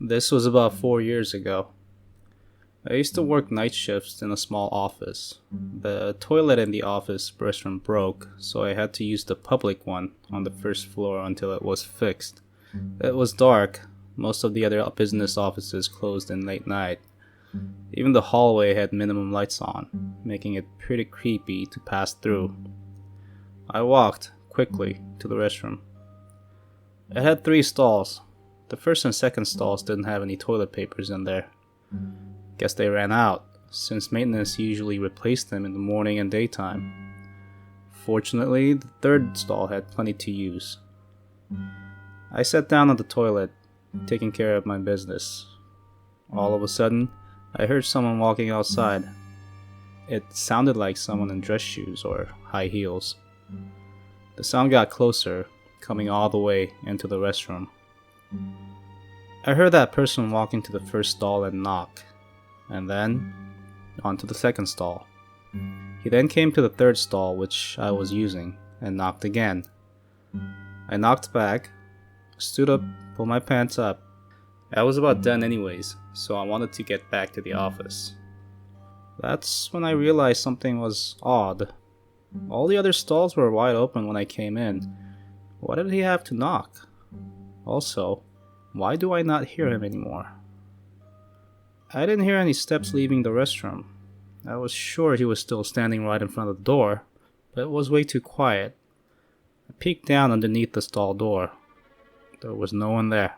This was about 4 years ago. I used to work night shifts in a small office. The toilet in the office restroom broke, so I had to use the public one on the first floor until it was fixed. It was dark. Most of the other business offices closed in late night. Even the hallway had minimum lights on, making it pretty creepy to pass through. I walked quickly to the restroom. It had 3 stalls. The first and second stalls didn't have any toilet papers in there. Guess they ran out, since maintenance usually replaced them in the morning and daytime. Fortunately, the third stall had plenty to use. I sat down on the toilet, taking care of my business. All of a sudden, I heard someone walking outside. It sounded like someone in dress shoes or high heels. The sound got closer, coming all the way into the restroom. I heard that person walk into the first stall and knock, and then onto the second stall. He then came to the third stall, which I was using, and knocked again. I knocked back, stood up, pulled my pants up. I was about done anyways, so I wanted to get back to the office. That's when I realized something was odd. All the other stalls were wide open when I came in. Why did he have to knock? Also, why do I not hear him anymore? I didn't hear any steps leaving the restroom. I was sure he was still standing right in front of the door, but it was way too quiet. I peeked down underneath the stall door. There was no one there.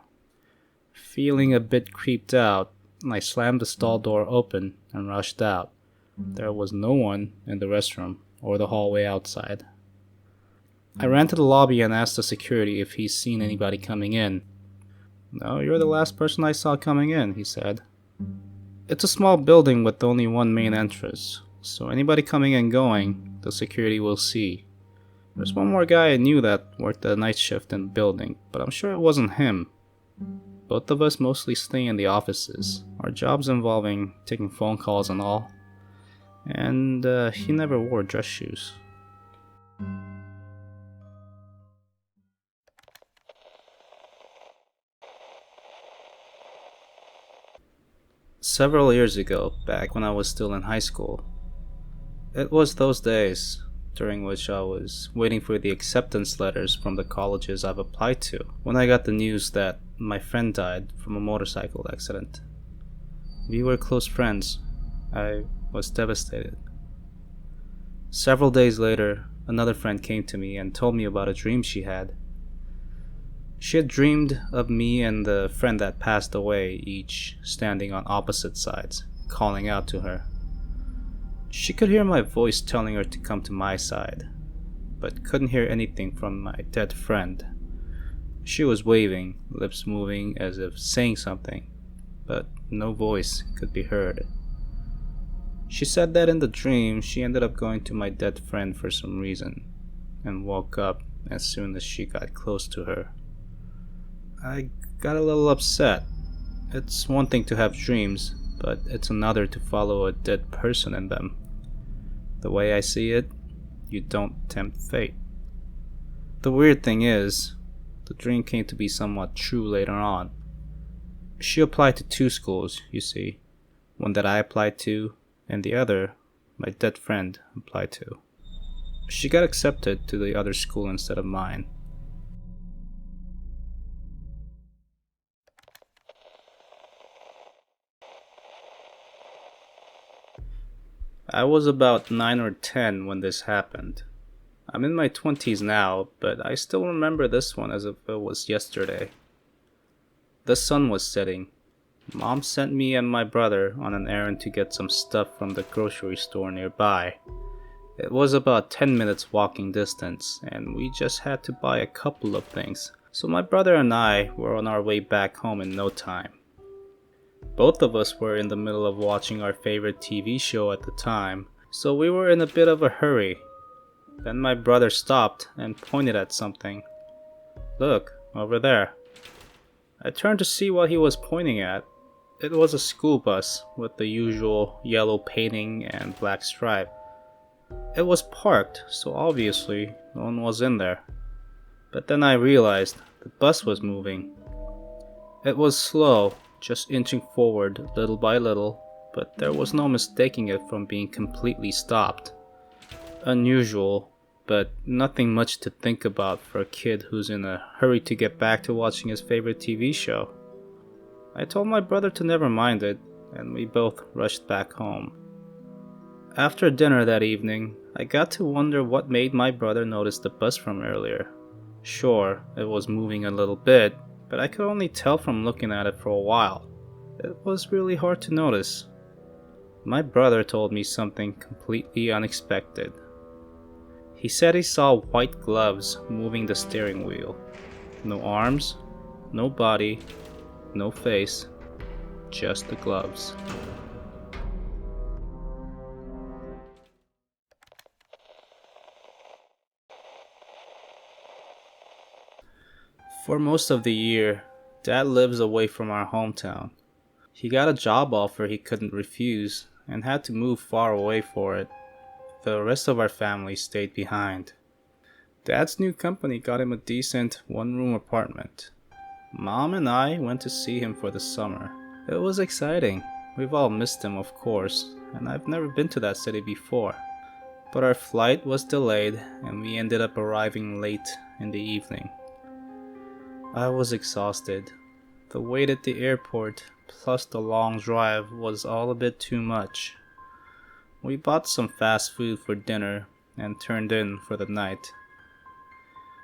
Feeling a bit creeped out, I slammed the stall door open and rushed out. There was no one in the restroom or the hallway outside. I ran to the lobby and asked the security if he's seen anybody coming in. "No, you're the last person I saw coming in," he said. "It's a small building with only one main entrance, so anybody coming and going, the security will see. There's one more guy I knew that worked the night shift in the building, but I'm sure it wasn't him. Both of us mostly stay in the offices, our jobs involving taking phone calls and all. And he never wore dress shoes." Several years ago, back when I was still in high school. It was those days during which I was waiting for the acceptance letters from the colleges I've applied to when I got the news that my friend died from a motorcycle accident. We were close friends. I was devastated. Several days later, another friend came to me and told me about a dream she had. She had dreamed of me and the friend that passed away, each standing on opposite sides, calling out to her. She could hear my voice telling her to come to my side, but couldn't hear anything from my dead friend. She was waving, lips moving as if saying something, but no voice could be heard. She said that in the dream she ended up going to my dead friend for some reason, and woke up as soon as she got close to her. I got a little upset. It's one thing to have dreams, but it's another to follow a dead person in them. The way I see it, you don't tempt fate. The weird thing is, the dream came to be somewhat true later on. She applied to 2 schools, you see. One that I applied to, and the other my dead friend applied to. She got accepted to the other school instead of mine. I was about 9 or 10 when this happened. I'm in my 20s now, but I still remember this one as if it was yesterday. The sun was setting. Mom sent me and my brother on an errand to get some stuff from the grocery store nearby. It was about 10 minutes walking distance, and we just had to buy a couple of things, so my brother and I were on our way back home in no time. Both of us were in the middle of watching our favorite TV show at the time, so we were in a bit of a hurry. Then my brother stopped and pointed at something. "Look, over there." I turned to see what he was pointing at. It was a school bus with the usual yellow painting and black stripe. It was parked, so obviously no one was in there. But then I realized the bus was moving. It was slow, just inching forward little by little, but there was no mistaking it from being completely stopped. Unusual, but nothing much to think about for a kid who's in a hurry to get back to watching his favorite TV show. I told my brother to never mind it, and we both rushed back home. After dinner that evening, I got to wonder what made my brother notice the bus from earlier. Sure, it was moving a little bit, but I could only tell from looking at it for a while. It was really hard to notice. My brother told me something completely unexpected. He said he saw white gloves moving the steering wheel. No arms, no body, no face, just the gloves. For most of the year, Dad lives away from our hometown. He got a job offer he couldn't refuse and had to move far away for it. The rest of our family stayed behind. Dad's new company got him a decent one-room apartment. Mom and I went to see him for the summer. It was exciting. We've all missed him, of course, and I've never been to that city before. But our flight was delayed and we ended up arriving late in the evening. I was exhausted. The wait at the airport, plus the long drive, was all a bit too much. We bought some fast food for dinner and turned in for the night.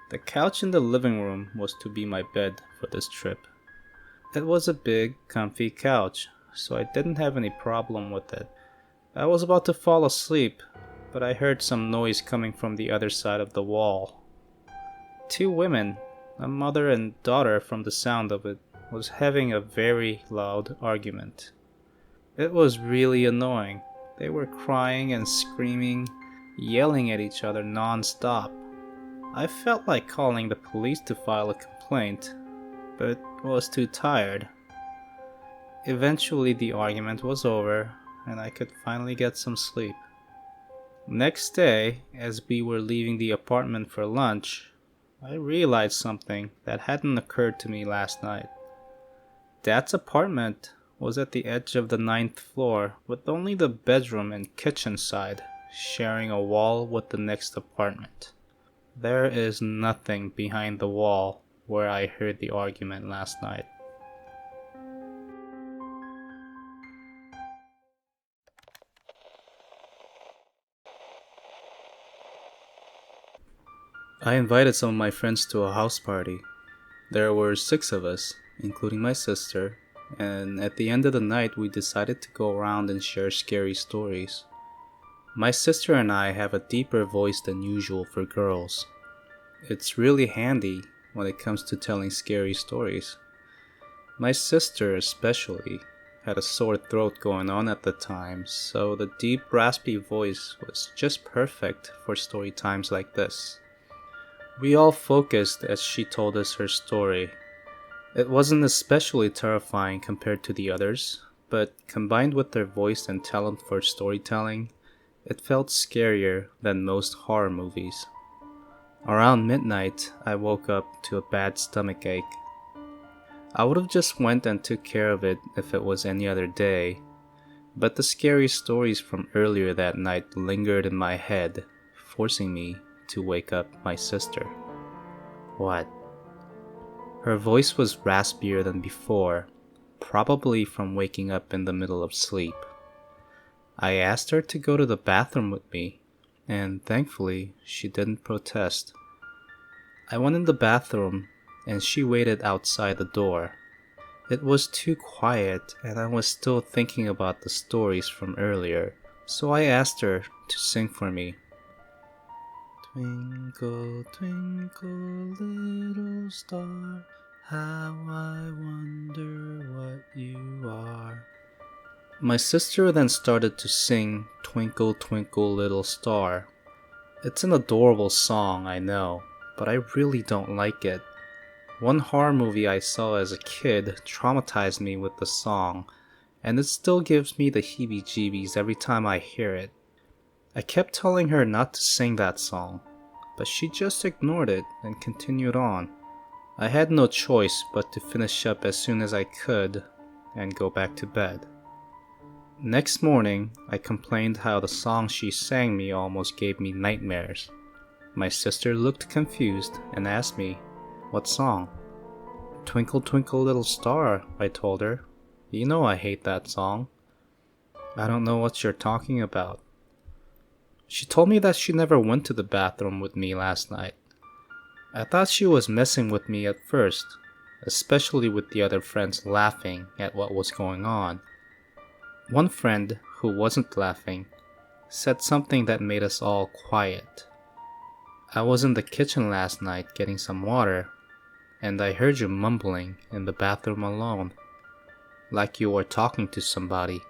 The couch in the living room was to be my bed for this trip. It was a big, comfy couch, so I didn't have any problem with it. I was about to fall asleep, but I heard some noise coming from the other side of the wall. Two women, a mother and daughter from the sound of it, was having a very loud argument. It was really annoying. They were crying and screaming, yelling at each other non-stop. I felt like calling the police to file a complaint, but was too tired. Eventually the argument was over, and I could finally get some sleep. Next day, as we were leaving the apartment for lunch, I realized something that hadn't occurred to me last night. Dad's apartment was at the edge of the 9th floor, with only the bedroom and kitchen side sharing a wall with the next apartment. There is nothing behind the wall where I heard the argument last night. I invited some of my friends to a house party. There were 6 of us, including my sister, and at the end of the night we decided to go around and share scary stories. My sister and I have a deeper voice than usual for girls. It's really handy when it comes to telling scary stories. My sister especially had a sore throat going on at the time, so the deep raspy voice was just perfect for story times like this. We all focused as she told us her story. It wasn't especially terrifying compared to the others, but combined with their voice and talent for storytelling, it felt scarier than most horror movies. Around midnight, I woke up to a bad stomach ache. I would have just went and took care of it if it was any other day, but the scary stories from earlier that night lingered in my head, forcing me to wake up my sister. What? Her voice was raspier than before, probably from waking up in the middle of sleep. I asked her to go to the bathroom with me, and thankfully she didn't protest. I went in the bathroom, and she waited outside the door. It was too quiet, and I was still thinking about the stories from earlier, so I asked her to sing for me. Twinkle, twinkle, little star, how I wonder what you are. My sister then started to sing Twinkle, Twinkle, Little Star. It's an adorable song, I know, but I really don't like it. One horror movie I saw as a kid traumatized me with the song, and it still gives me the heebie-jeebies every time I hear it. I kept telling her not to sing that song, but she just ignored it and continued on. I had no choice but to finish up as soon as I could, and go back to bed. Next morning, I complained how the song she sang me almost gave me nightmares. My sister looked confused and asked me, "What song?" "Twinkle Twinkle Little Star," I told her. "You know I hate that song." "I don't know what you're talking about." She told me that she never went to the bathroom with me last night. I thought she was messing with me at first, especially with the other friends laughing at what was going on. One friend, who wasn't laughing, said something that made us all quiet. "I was in the kitchen last night getting some water, and I heard you mumbling in the bathroom alone, like you were talking to somebody,"